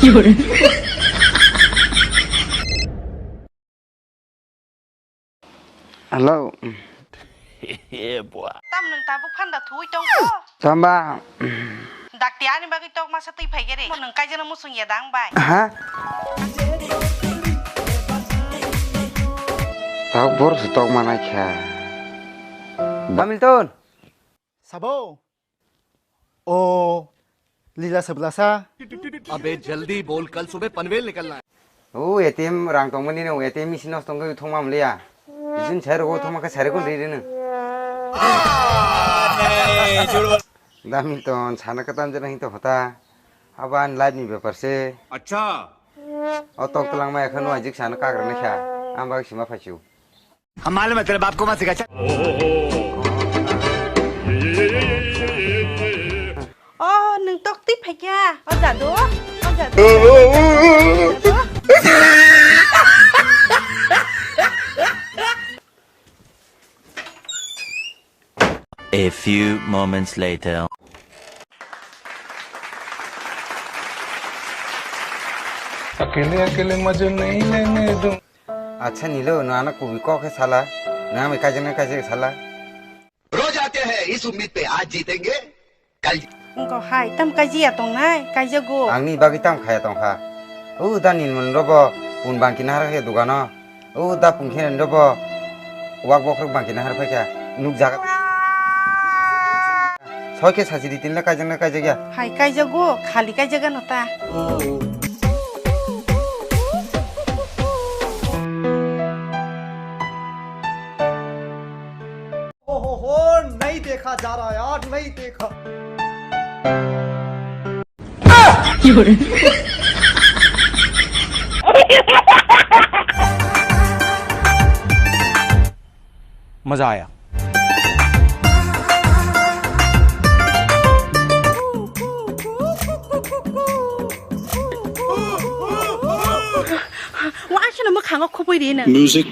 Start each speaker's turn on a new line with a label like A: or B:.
A: 有人。
B: Hello.
C: Yeah, boy.
D: Tam nung tabuk panda thui tong ko.
B: Samba.
D: Dak tia ni bagi tok masa tui phai gere. Mon nung kai jana musung ya dang bai.
B: Hah? Tahu bor stok mana kya? Hamilton.
E: Sabo. ओ लीला सबलासा
C: अबे जल्दी बोल कल सुबह पनवेल निकलना है
B: Oh, ATM rang tong mani no ATM machine os tong ko thong mam le ya. Jin chai ro thong ma ka chai ko re ne. Hamilton chana ka tam jana hi to hota. Aban live ni ব্যাপার se.
C: अच्छा
B: Otok tlang ma ekhon wajik chana ka gra ne kha. Am ba sima phachu.
C: हम मालूम है तेरे बाप को मत सिखा
D: Oh, nung tok tui phai kya. Au ja do. Au ja do.
F: A few moments later.
G: अकेले अकेले मजे नहीं लेने दूं
B: अच्छा नीलो नाना को भी को के साला ना में का जे साला
C: रोज आते हैं इस उम्मीद पे आज जीतेंगे कल
D: Ko hai tam kai ji atong nai. Kai jago.
B: angni bagi tam khaya tong kha o da nin mon robo pun bang kin har he dugano o da pun khen robo wak bok rok bang kin har phai kya nuk jaga soy ke sajiri tin la ka je ya
D: Hai kai jago. Khali kai jaga nota.
E: हो नहीं देखा जा रहा यार नहीं देखा
A: 有人。
G: मजा आया
D: Wa a chana ma khang ko boi de na.
H: Music